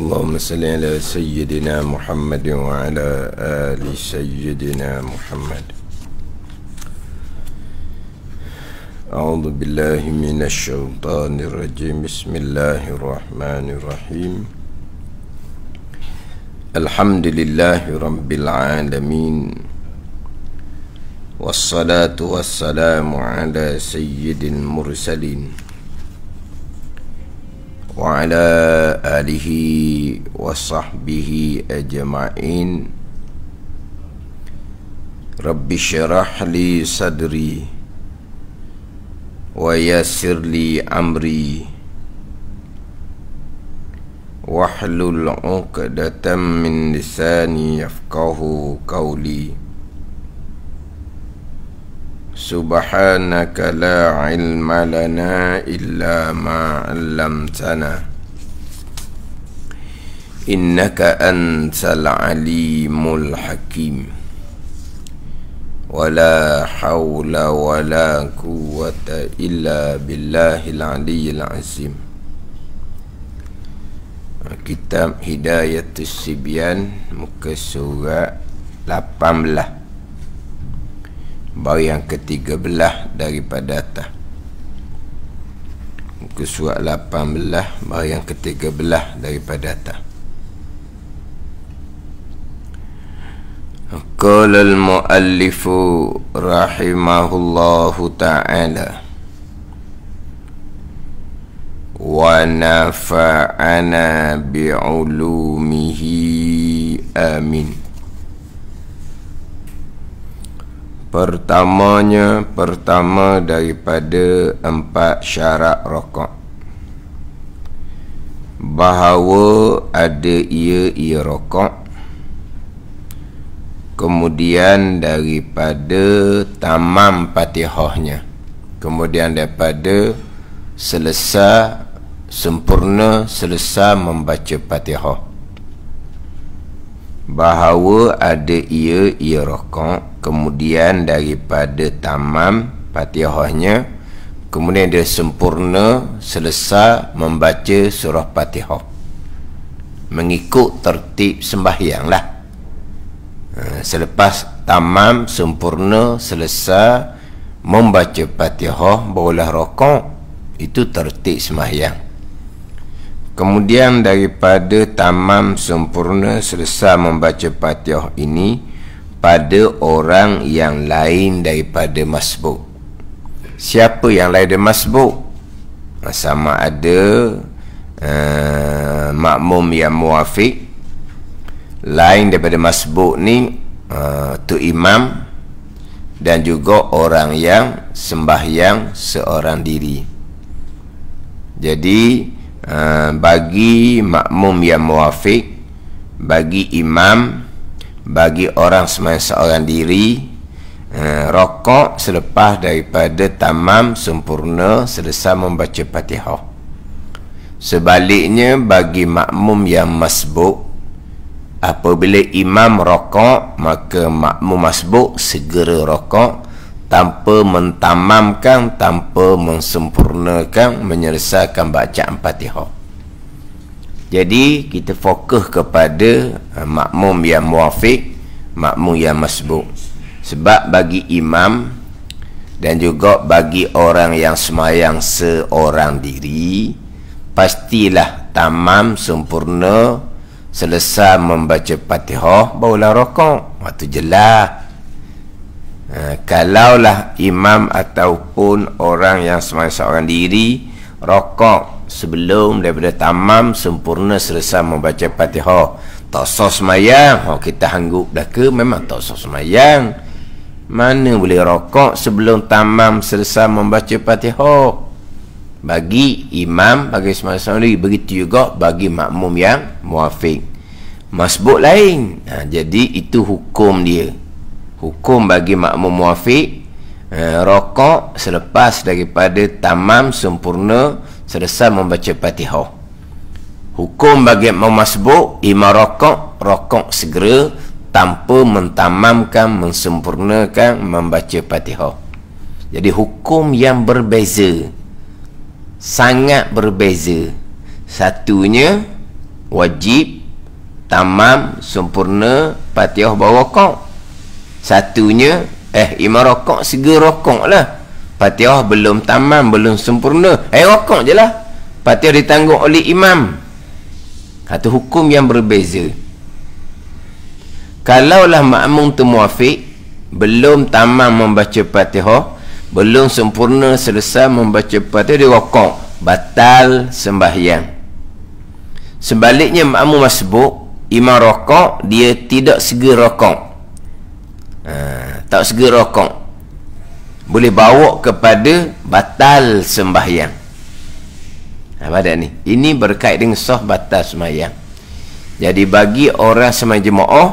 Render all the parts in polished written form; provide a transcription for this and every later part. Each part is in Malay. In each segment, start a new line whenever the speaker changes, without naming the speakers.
اللهم صل على سيدنا محمد وعلى آل سيدنا محمد. أعوذ بالله من الشيطان الرجيم. بسم الله الرحمن الرحيم. الحمد لله رب العالمين، والصلاة والسلام على سيد المرسلين وعلى آله وصحبه أجمعين. رب اشرح لي صدري ويسر لي أمري واحلل عقدة من لساني يفقه قولي. سبحانك لا علم لنا إلا ما علمتنا إنك أنت العليم الحكيم. ولا حول ولا قوة إلا بالله العلي العظيم. Kitab Hidayatus Sibyan, muka surat 18, baris yang ke-13 daripada atas. Muka surat 18, baris yang ke-13 daripada atas. Qala al-muallifu rahimahullahu ta'ala wa nafa'ana bi'ulumihi amin. Pertama daripada 4 syarat rokok, bahawa ada ia rokok. Kemudian daripada tamam Fatihahnya, kemudian daripada sempurna selesai membaca Fatihah, bahawa ada ia rokok. Kemudian daripada tamam Fatihahnya, kemudian dia sempurna selesai membaca surah Fatihah mengikut tertib sembahyang lah. Selepas tamam sempurna selesai membaca Fatihah barulah rokok. Itu tertib sembahyang. Kemudian daripada tamam sempurna selesai membaca Fatihah ini pada orang yang lain daripada masbuk. Siapa yang lain daripada masbuk? Sama ada makmum yang muafiq, lain daripada masbuk ni tu imam, dan juga orang yang sembahyang seorang diri. Jadi bagi makmum yang muafiq, bagi imam, bagi orang sembahyang seorang diri, rokok selepas daripada tamam sempurna selesai membaca Fatihah. Sebaliknya bagi makmum yang masbuk, apabila imam rokok, maka makmum masbuk segera rokok tanpa mentamamkan, tanpa mensempurnakan, menyelesaikan bacaan Fatihah. Jadi kita fokus kepada makmum yang muafiq, makmum yang masbuk. Sebab bagi imam dan juga bagi orang yang sembahyang seorang diri, pastilah tamam sempurna selesai membaca Fatihah barulah rokok. Waktu jelas. Kalaulah imam ataupun orang yang sembahyang seorang diri rokok sebelum daripada tamam sempurna selesai membaca Fatihah, tak sah sembahyang. Kita anggap dah ke memang tak sah sembahyang. Mana boleh rokok sebelum tamam selesai membaca Fatihah? Bagi imam, bagi sembahyang seorang diri, begitu juga bagi makmum yang muafiq. Masbuk lain. Jadi itu hukum dia. Hukum bagi makmum muafiq, rokok selepas daripada tamam sempurna selesai membaca Fatihah. Hukum bagi makmum masbuk, imam rokok segera tanpa mentamamkan, mensempurnakan membaca Fatihah. Jadi hukum yang berbeza, sangat berbeza. Satunya wajib, tamam, sempurna, Fatihah bawa rokok. Satunya imam rokok, segera rokok lah. Fatihah belum tamam, belum sempurna, rokok je lah. Fatihah ditanggung oleh imam. Satu hukum yang berbeza. Kalaulah makmum tu muafiq, belum tamam membaca Fatihah, belum sempurna selesai membaca Fatihah, dia rokok, batal sembahyang. Sebaliknya makmum masbuk, imam rokok, dia tidak segera rokok. Tak segera rokok, boleh bawa kepada batal sembahyang. Pada ni, ini berkait dengan sah batal sembahyang. Jadi bagi orang sembahyang jemaah,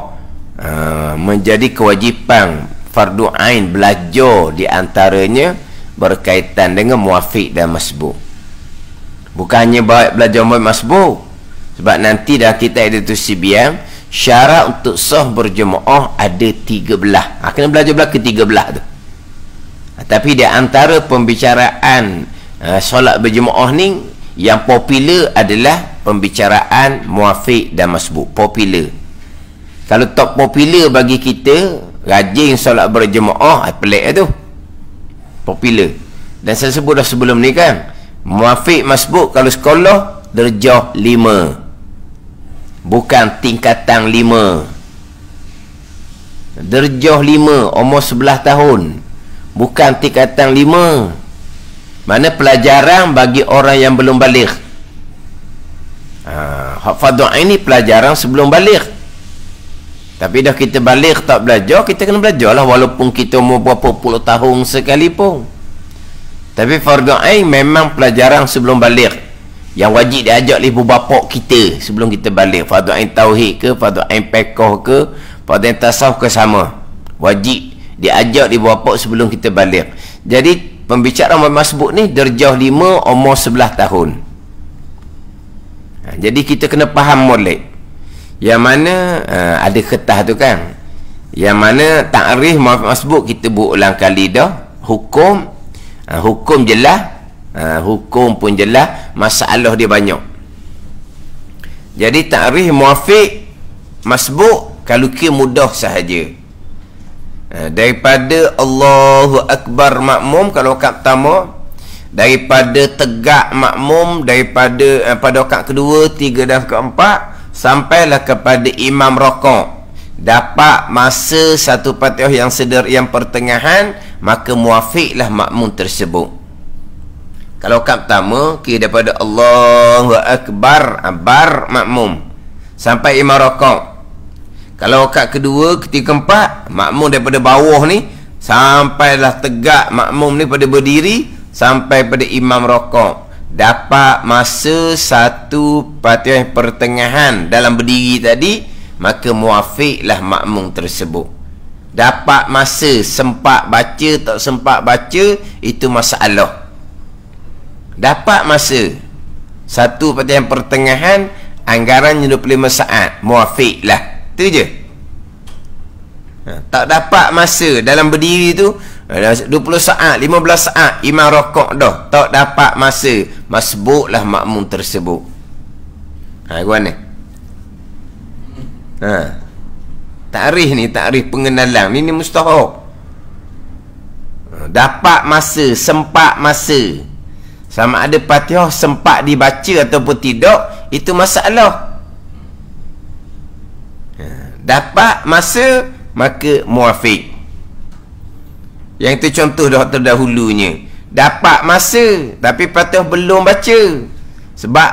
menjadi kewajipan fardu ain belajar di antaranya berkaitan dengan muafiq dan masbuk. Bukannya belajar masbuk, sebab nanti dah kita ada tu sibiang, syarat untuk sah berjemaah ada 3 belah. Kena belajar belah ke-3 belah tu. Tapi di antara pembicaraan solat berjemaah ni, yang popular adalah pembicaraan muafiq dan masbuk. Popular. Kalau tak popular bagi kita, rajin solat berjemaah, pelik tu. Popular. Dan saya sebut dah sebelum ni kan, muafiq masbuk kalau sekolah darjah 5, bukan tingkatan 5. Darjah 5, umur 11 tahun, bukan tingkatan 5. Mana pelajaran bagi orang yang belum baligh. Fardu ain ni pelajaran sebelum baligh. Tapi dah kita baligh tak belajar, kita kena belajar lah, walaupun kita umur berapa puluh tahun sekalipun. Tapi fardu ain memang pelajaran sebelum baligh, yang wajib diajak oleh ibu bapa kita sebelum kita baligh. Fardu ain tauhid ke, fardu ain fiqh ke, fardu ain tasawuf ke, sama. Wajib diajak ibu bapa sebelum kita baligh. Jadi pembicaraan masbuk ni darjah 5, umur 11 tahun. Jadi kita kena faham molek. Yang mana ada kertas tu kan, yang mana ta'rif masbuk kita berulang kali dah. Hukum hukum jelas, hukum pun jelas, masalah dia banyak. Jadi ta'rif muafiq masbuk kalau kira mudah sahaja. Daripada Allahu Akbar makmum kalau rakaat pertama, daripada tegak makmum, daripada pada rakaat kedua, 3 dan keempat, sampailah kepada imam rokok, dapat masa satu Fatihah yang yang pertengahan, maka muafiqlah makmum tersebut. Kalau rakaat pertama kira daripada Allahu Akbar bar makmum sampai imam rokok. Kalau rakaat kedua, ketiga, keempat, makmum daripada bawah ni sampailah tegak makmum ni pada berdiri sampai pada imam rokok, dapat masa satu Fatihah pertengahan dalam berdiri tadi, maka muafiqlah makmum tersebut. Dapat masa, sempat baca tak sempat baca, itu masalah. Dapat masa satu Fatihah pertengahan, anggarannya 25 saat, muafiqlah. Itu je. Tak dapat masa dalam berdiri tu 20 saat, 15 saat, imam rokok dah, tak dapat masa, masbuklah makmum tersebut. Gua ni. Takrif ni, takrif pengenalan ni mustahab. Dapat masa, sempat masa. Sama ada Fatihah sempat dibaca ataupun tidak, itu masalah. Dapat masa, maka muafiq. Yang itu contoh dah terdahulunya. Dapat masa, tapi Fatihah belum baca. Sebab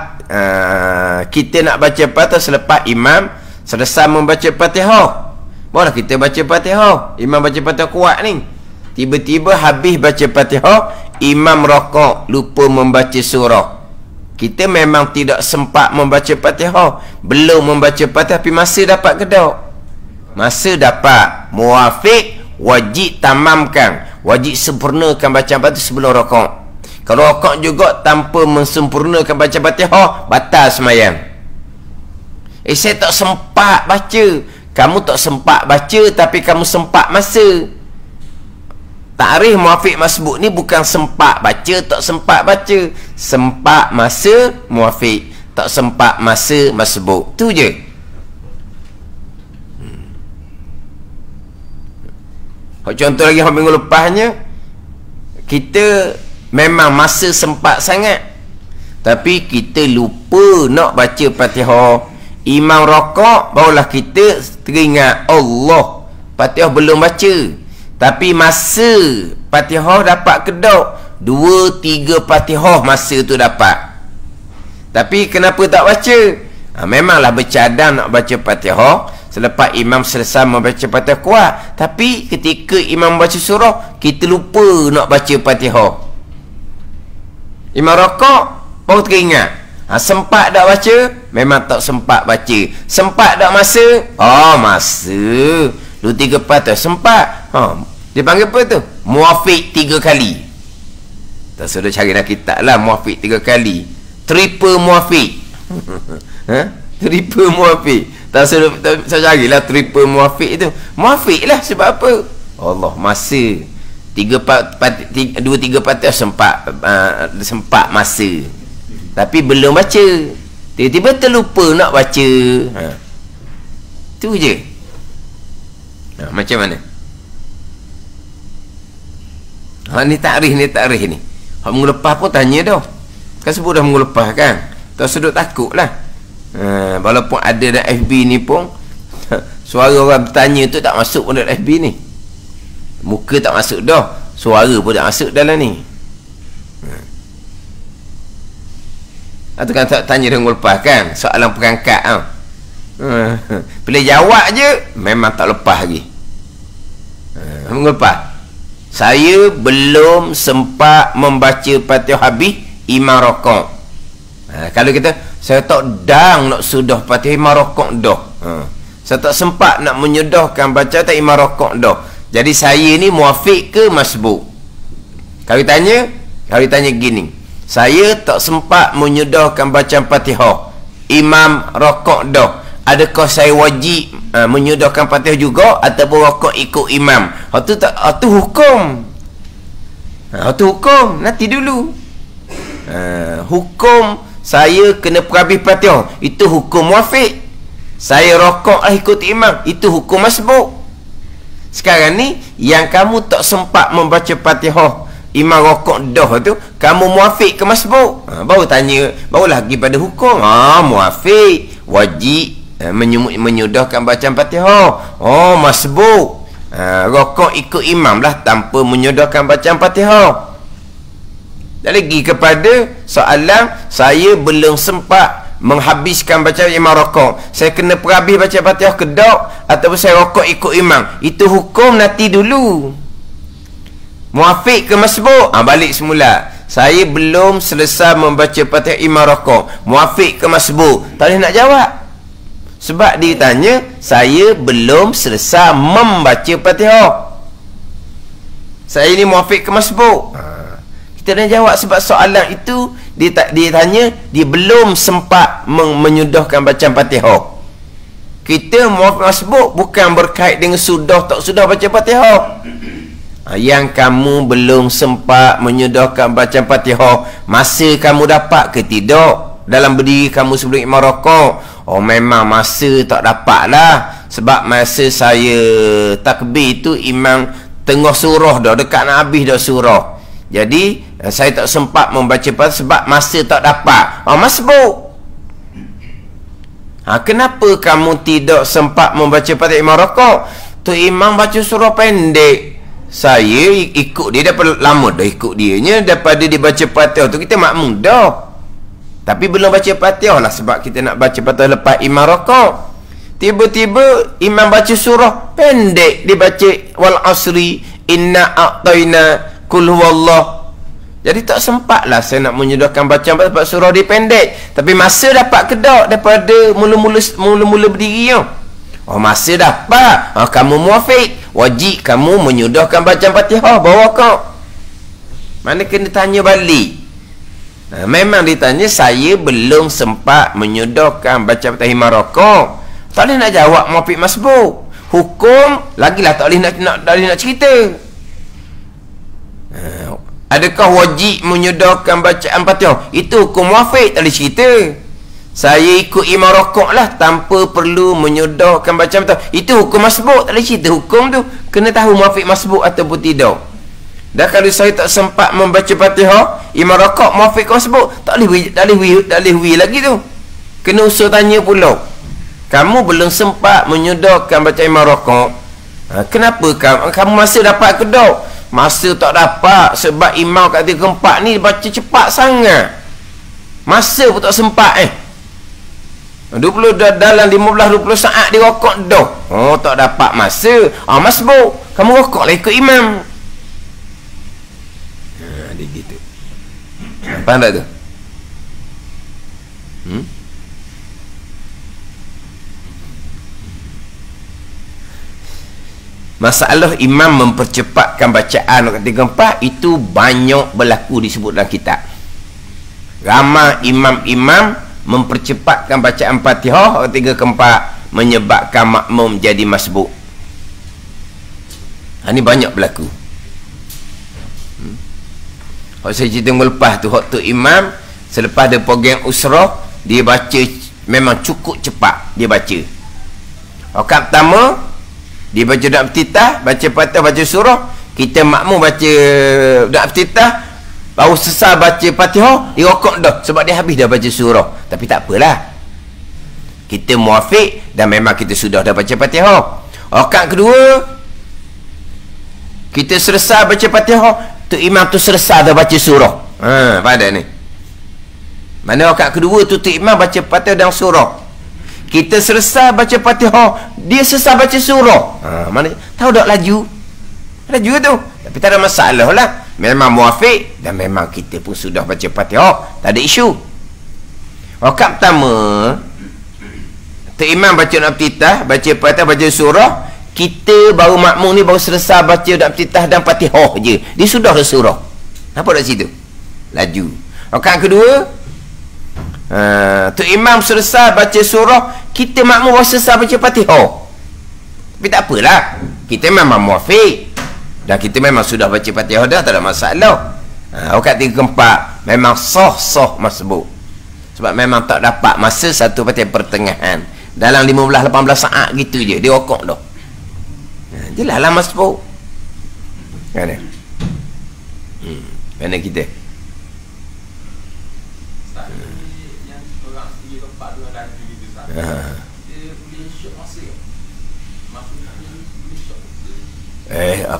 kita nak baca Fatihah selepas imam selesai membaca Fatihah. Barulah kita baca Fatihah. Imam baca Fatihah kuat ni. Tiba-tiba habis baca Fatihah, imam rokok, lupa membaca surah. Kita memang tidak sempat membaca Fatihah, belum membaca Fatihah, tapi masa dapat ke tak? Masa dapat. Muafiq, wajib tamamkan, wajib sempurnakan bacaan Fatihah sebelum rokok. Kalau rokok juga tanpa mensempurnakan bacaan Fatihah, batal semayang. Saya tak sempat baca. Kamu tak sempat baca, tapi kamu sempat masa. Takrif muafiq masbuk ni bukan sempat baca, tak sempat baca. Sempat masa muafiq. tak sempat masa masbuk. Tu je. Contoh lagi minggu lepasnya, kita memang masa sempat sangat, tapi kita lupa nak baca Fatihah. Imam rokok, barulah kita teringat Allah, Fatihah belum baca. Tapi masa Fatihah dapat kedok 2-3 Fatihah masa tu dapat. Tapi kenapa tak baca? Memanglah bercadang nak baca Fatihah selepas imam selesai membaca Fatihah kuat. Tapi ketika imam baca surah, kita lupa nak baca Fatihah. Imam rokok, baru teringat. Sempat tak baca? Memang tak sempat baca. Sempat tak masa? Masa 2-3 Fatihah sempat. Dia panggil apa tu? Muafiq 3 kali. Tak sudah cari nak kitab lah. Muafiq 3 kali. Triple muafiq. Triple muafiq. Tak sudah carilah triple muafiq tu. Muafiq lah sebab apa? Allah, masa 2-3 Fatihah sempat masa. Tapi belum baca. Tiba-tiba terlupa nak baca. Tu je. Macam mana? Ni takrih ni. Minggu lepas pun tanya dah. Kan sebut dah minggu lepas kan. Tak sedut takut lah. Walaupun ada dalam FB ni pun suara orang bertanya tu tak masuk pun dalam FB ni. Muka tak masuk dah, suara pun tak masuk dalam ni. Itu kan tak tanya dah minggu lepas kan, soalan perangkat bila jawab je memang tak lepas lagi. Minggu lepas saya belum sempat membaca Fatihah habis imam rokok. Kalau kita, saya tak dang nak sudah Fatihah imam rokok dah. Saya tak sempat nak menyudahkan baca tak imam rokok dah. Jadi saya ni muafiq ke masbuk? Kalau ditanya gini, saya tak sempat menyudahkan bacaan Fatihah imam rokok dah. Adakah saya wajib menyudahkan Fatihah juga ataupun rokok ikut imam? Itu hukum. Itu hukum. Nanti dulu. Hukum saya kena perhabis Fatihah, itu hukum muafiq. Saya rokok ikut imam, itu hukum masbuk. Sekarang ni yang kamu tak sempat membaca Fatihah imam rokok dah tu, kamu muafiq ke masbuk? Baru tanya, barulah pergi pada hukum. Muafiq, wajib menyudahkan bacaan Fatihah. Masbuk, rokok ikut imam lah tanpa menyudahkan bacaan Fatihah. Dan lagi kepada soalan saya belum sempat menghabiskan bacaan imam rokok, saya kena perhabis baca Fatihah kedok ataupun saya rokok ikut imam, itu hukum nanti dulu. Muafiq ke masbuk? Balik semula. Saya belum selesai membaca Fatihah imam rokok, muafiq ke masbuk? Tak boleh nak jawab. Sebab dia tanya, saya belum selesai membaca Fatihah. Saya ni muafiq ke masbuk? Kita dah jawab sebab soalan itu dia tanya, dia belum sempat menyudahkan bacaan Fatihah. Kita muafiq masbuk bukan berkait dengan sudah tak sudah baca Fatihah. Yang kamu belum sempat menyudahkan bacaan Fatihah, masa kamu dapat ke tidak dalam berdiri kamu sebelum imam rokok? Memang masa tak dapat lah. Sebab masa saya takbir tu imam tengah surah dah, dekat nak habis dah surah. Jadi saya tak sempat membaca Fatihah sebab masa tak dapat. Masbuk. Kenapa kamu tidak sempat membaca Fatihah imam rokok? Tu imam baca surah pendek, saya ikut dia daripada lama dah, ikut dia nya daripada dia baca Fatihah tu kita makmum dah. Tapi belum baca Fatihah lah sebab kita nak baca Fatihah lepas imam rokok. Tiba-tiba imam baca surah pendek, dia baca wal asri inna a'tayna kul huwallah. Jadi tak sempat lah saya nak menyudahkan bacaan sebab surah dia pendek. Tapi masa dapat kedok daripada mula-mula berdiri tu. Masa dapat. Kamu muafiq, wajib kamu menyudahkan bacaan Fatihah bawa kau. Mana kena tanya balik. Memang ditanya, saya belum sempat menyudahkan bacaan Fatihah imam rokok. Tak boleh nak jawab muafiq masbuk. Hukum lagilah tak boleh nak cerita. Adakah wajib menyudahkan bacaan Fatihah? Itu hukum muafiq, tak boleh cerita. Saya ikut imam rokok lah tanpa perlu menyodorkan baca betul. Itu hukum masbuk. Tak ada cerita hukum tu. Kena tahu muafiq masbuk ataupun tidak. Dan kalau saya tak sempat membaca Fatihah, imam rokok muafiq masbuk, tak boleh lagi tu. Kena usul tanya pula. Kamu belum sempat menyodorkan baca imam rokok. Kenapa kamu masa dapat ke tak? Masa tak dapat sebab imam kat 3 keempat ni baca cepat sangat. Masa pun tak sempat 20 dalam 15-20 saat dia rokok dah. Oh, tak dapat masa. Masbuk. Kamu rokok lah ikut imam. Dia gitu. Faham tak tu? Masalah imam mempercepatkan bacaan ketiga empat itu banyak berlaku disebut dalam kitab. Ramai imam-imam mempercepatkan bacaan Fatihah ketiga keempat menyebabkan makmum jadi masbuk. Ini banyak berlaku. Saya cerita minggu lepas tu, waktu imam selepas dia program usrah, dia baca memang cukup cepat dia baca. Rakaat pertama dia baca doa iftitah, baca Fatihah, baca surah. Kita makmum baca doa iftitah, baru selesai baca Fatihah, dia rokok dah sebab dia habis dah baca surah. Tapi tak apalah, kita muafiq dan memang kita sudah dah baca Fatihah. Rakaat kedua kita selesai baca Fatihah, tu imam tu selesai dah baca surah. Pada ni mana rakaat kedua tu imam baca Fatihah dan surah, kita selesai baca Fatihah, dia selesai baca surah. Mana tahu tak laju tu, tapi tak ada masalah lah. Memang muafiq dan memang kita pun sudah baca Fatihah, tak ada isu. Rakaat pertama imam baca doa iftitah, baca Fatihah, baca surah, kita baru makmum ni baru selesai baca doa iftitah dan Fatihah je, dia sudah dah surah. Nampak tak situ? Laju. Rakaat kedua imam selesai baca surah, kita makmum baru selesai baca Fatihah. Tapi tak apalah, kita memang muafiq dan kita memang sudah baca Fatihah dah, tak ada masalah. Rakaat 3 keempat memang sah masbuk sebab memang tak dapat masa satu Fatihah pertengahan, dalam 15-18 saat gitu je dia rokok dah. Jelas lah masbuk kan. Mana kita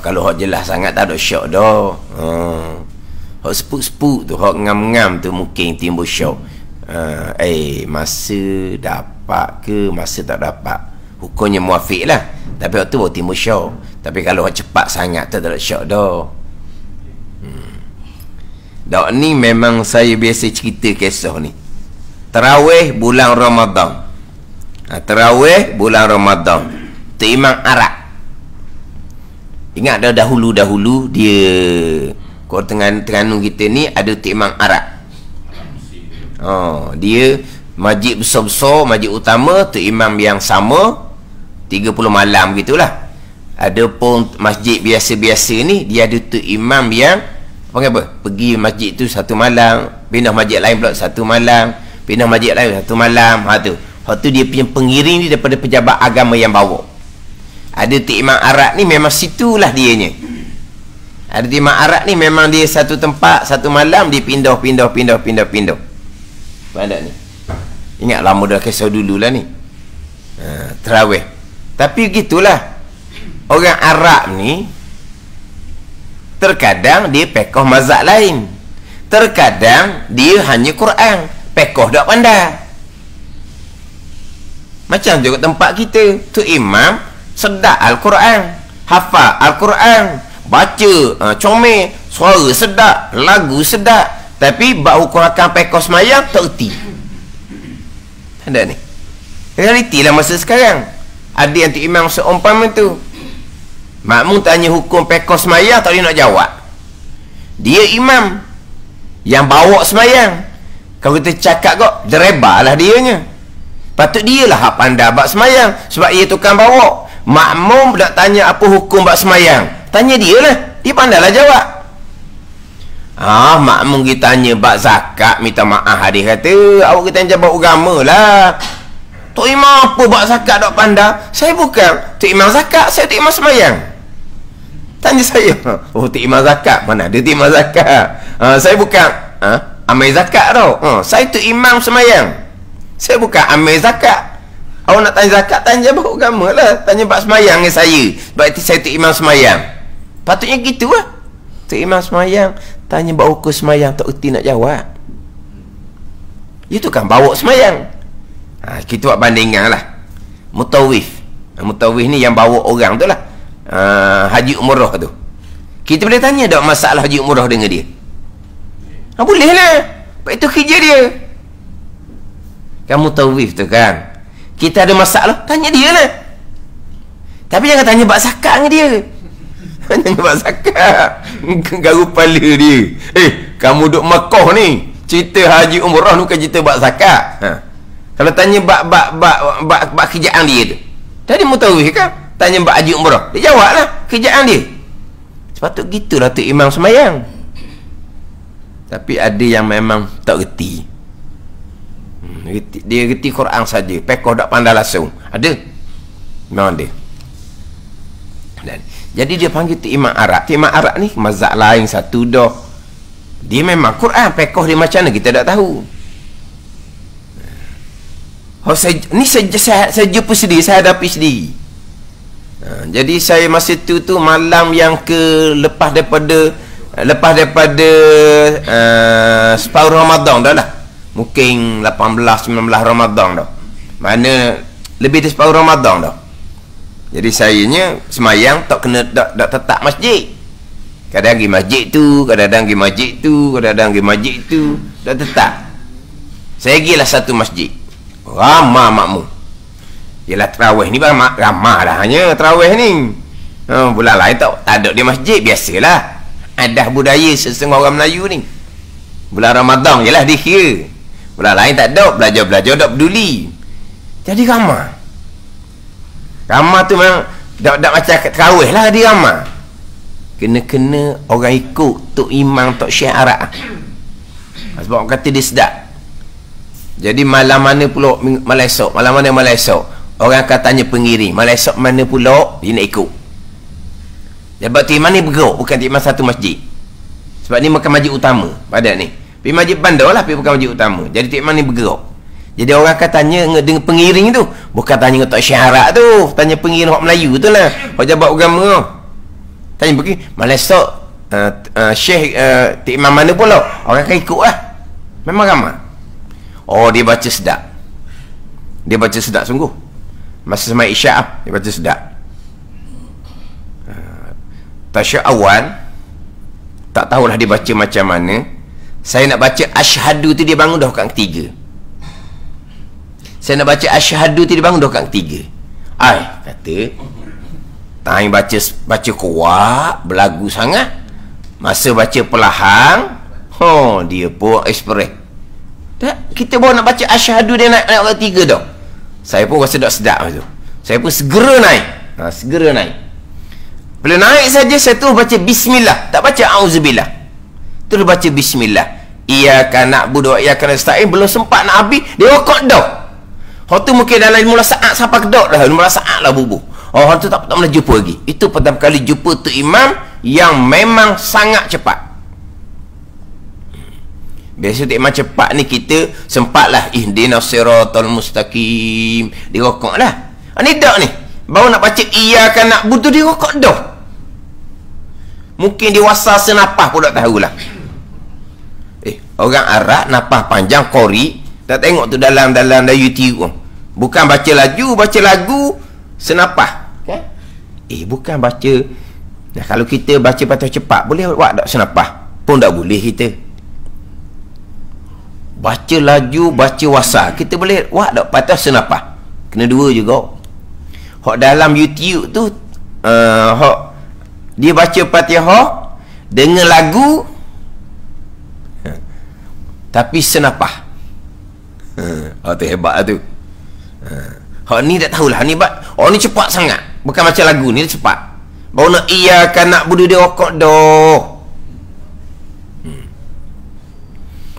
kalau hak jelas sangat tak ada syok dah. Hak sepuk-sepuk tu, hak ngam-ngam tu mungkin timbul syok. Masa dapat ke masa tak dapat, hukumnya muafiq lah. Tapi waktu baru timbul syok. Tapi kalau hak cepat sangat tu tak ada syok dah. Dak ni memang saya biasa cerita kisah ni. Tarawih bulan Ramadan. Tarawih bulan Ramadan, tu imam Arab. Ingat dah dahulu-dahulu dia Kau Terengganu kita ni ada tu imam Arab. Dia masjid besar-besar, masjid utama, tu imam yang sama 30 malam gitulah. Ada pun masjid biasa-biasa ni dia ada tu imam yang pergi masjid tu satu malam, pindah masjid lain pula satu malam, pindah masjid lain satu malam. Tu dia punya pengiring ni daripada pejabat agama yang bawa. Ada tu imam Arab ni memang situlah dianya. Ada tu imam Arab ni memang dia satu tempat satu malam, dia pindah. Pada ni ingat lama dah kisah dulu lah ni. Tarawih. Tapi gitulah, orang Arab ni terkadang dia pekoh mazhab lain, terkadang dia hanya Quran, pekoh tak pandai. Macam juga tempat kita, tu imam sedap Al-Quran, hafal Al-Quran, baca comel, suara sedap, lagu sedap, tapi bab hukum akan pekoh semayang tak erti. Ada ni realiti lah masa sekarang. Ada yang tu imam seumpama tu, makmum tanya hukum pekoh semayang tak boleh nak jawab. Dia imam yang bawa semayang, kalau kita cakap kok dereba lah dianya. Patut dia lah hak pandai bab semayang sebab dia tukang bawa. Makmum nak tanya apa hukum bab semayang, tanya dia lah, dia pandai lah jawab. Makmum kita tanya bab zakat, minta maaf hadis kata, awak kita jawab agama lah. Tok Imam apa bab zakat dok pandai? Saya bukan Tok Imam zakat, saya Tok Imam semayang. Tanya saya, oh Tok Imam zakat, mana ada Tok Imam zakat? Saya bukan amil zakat tau. Saya Tok Imam semayang. Saya bukan amil zakat. Awak nak tanya zakat, tanya bab agama lah. Tanya bab semayang dengan saya. Sebab itu saya Tok Imam semayang. Patutnya gitu lah. Tok Imam semayang, tanya bawa hukum semayang, tak erti nak jawab. Itu kan bawa semayang. Kita buat bandingan lah. Mutawif ni yang bawa orang tu lah. Haji umrah tu. Kita boleh tanya tak masalah haji umrah dengan dia? Boleh lah. Sebab itu kerja dia. Kan mutawif tu kan, kita ada masalah, tanya dia lah. Tapi jangan tanya bab zakat dengan dia. Tanya bab zakat, garu kepala dia. Kamu duduk Mekah ni, cerita haji umrah ni bukan cerita bab zakat. Kalau tanya bab kerjaan dia tu, tadi mutawif kan, tanya bab haji umrah, dia jawab lah kerjaan dia. Sepatut gitulah Tok Imam semayang. Tapi ada yang memang tak reti. Dia reti Quran saja, pekoh tak pandai langsung. Ada? Memang ada. Jadi dia panggil Tok Imam Arab. Tok Imam Arab ni mazhab lain satu dah. Dia memang Quran, pekoh dia macam mana kita tak tahu. Saya jumpa sendiri, saya hadapi sendiri. Jadi saya masa tu malam yang lepas daripada separuh Ramadan dah lah. Mungkin 18-19 Ramadan dah. Mana lebih dari separuh Ramadan dah. Jadi sayanya semayang tak kena tak tetap masjid. Kadang pergi masjid tu, kadang pergi masjid tu, kadang pergi masjid tu, tak tetap. Saya pergilah satu masjid. Ramah makmum. Yalah tarawih ni ramah dah hanya tarawih ni. Bulan lain tak ada di masjid, biasalah. Adah budaya setengah orang Melayu ni. Bulan Ramadan jelah dikira. Bulan lain tak ada, belajar-belajar tak peduli. Jadi ramah. Ramah tu memang tak macam tarawih lah dia ramah. Kena-kena orang ikut Tok Imam, Tok Syekh Arab. Sebab orang kata dia sedap. Jadi malam mana pula malam esok, malam mana malam esok, orang akan tanya pengiring, malam esok mana pula dia nak ikut. Sebab Tok Imam ni bergerak, bukan Tok Imam satu masjid. Sebab ni bukan masjid utama pada ni. Pergi masjid bandar lah, pergi bukan masjid utama. Jadi Tok Imam ni bergerak. Jadi orang akan tanya dengan pengiring tu, bukan tanya dengan Tok Syekh Arab tu, tanya pengiring orang Melayu tu lah, orang jabat agama tu. Tanya pergi malam esok Syekh Tok Imam mana pula, orang akan ikut lah. Memang ramai. Oh, dia baca sedap. Dia baca sedap sungguh. Masa semai isyak dia baca sedap. Tasyahud awal tak tahulah dia baca macam mana. Saya nak baca asyhadu tu dia bangun dah rakaat ketiga. Saya nak baca asyhadu tu dia bangun dah rakaat ketiga. Kata tang baca kuat, berlagu sangat. Masa baca perlahan, dia pun ekspres. Kita baru nak baca asyhadu dia naik rakaat ketiga dah. Saya pun rasa tak sedap tu. Saya pun segera naik. Segera naik. Bila naik saja saya terus baca bismillah, tak baca auzubillah. Terus baca bismillah. Iyyaka na'budu wa iyyaka nasta'in, belum sempat nak habis dia rakaat dah. Hak tu mungkin dalam mula saat sampai kedok dah, mula saat lah bubuh. Hak tu tak boleh jumpa lagi. Itu pertama kali jumpa tu imam yang memang sangat cepat. Biasa tu imam cepat ni kita sempatlah ihdinas siratal mustaqim, dia rakaat lah. Ni dak ni. Baru nak baca iyyaka na'budu dia rakaat dah. Mungkin dia wasal senapah pun tak tahulah. Orang Arab napah panjang qori, tak tengok tu dalam YouTube. Bukan baca lagu senapah. Bukan baca. Nah, kalau kita baca patah cepat boleh buat tak senapah? Pun tak boleh kita. Baca laju, baca wasal, kita boleh buat tak patah senapah? Kena dua juga. Hak dalam YouTube tu dia baca Fatihah dengan lagu tapi senapah. Tu hebat tu. Hak ni tak tahulah ni ni cepat sangat. Bukan macam lagu ni cepat. Baru nak iyyaka na'budu dia rakaat dah.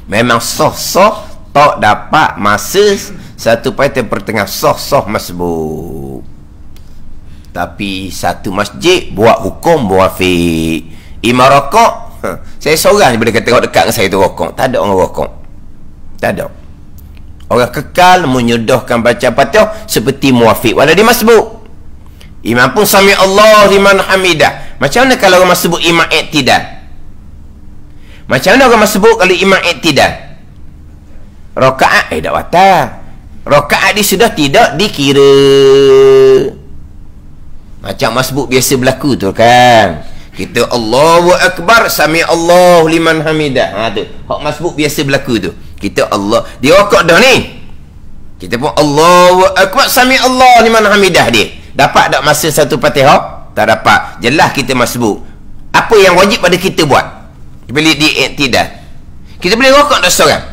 Memang soh-soh tak dapat masa satu paitah pertengah soh-soh masbuk. Tapi satu masjid buat hukum muafiq. Imam rokok, saya seorang je boleh kata dekat dengan saya tu rokok. Tak ada orang rokok. Tak ada. Orang kekal menyuduhkan baca Fatihah seperti muafiq wala dia masbuk. Imam pun sami Allah liman hamidah. Macam mana kalau orang masbuk imam iktidal? Macam mana orang masbuk kalau imam iktidal? Rakaat tak batal. Rakaat dia sudah tidak dikira. Macam masbuk biasa berlaku tu kan. Kita Allahu Akbar, sami Allah liman hamidah. Ha tu. Hak masbuk biasa berlaku tu. Kita Allah, dia rakaat dah ni. Kita pun Allahu Akbar, sami Allah liman hamidah dia. Dapat tak masa satu Fatihah? Tak dapat. Jelas kita masbuk. Apa yang wajib pada kita buat? Bila di iktidal. Kita boleh rakaat dah seorang.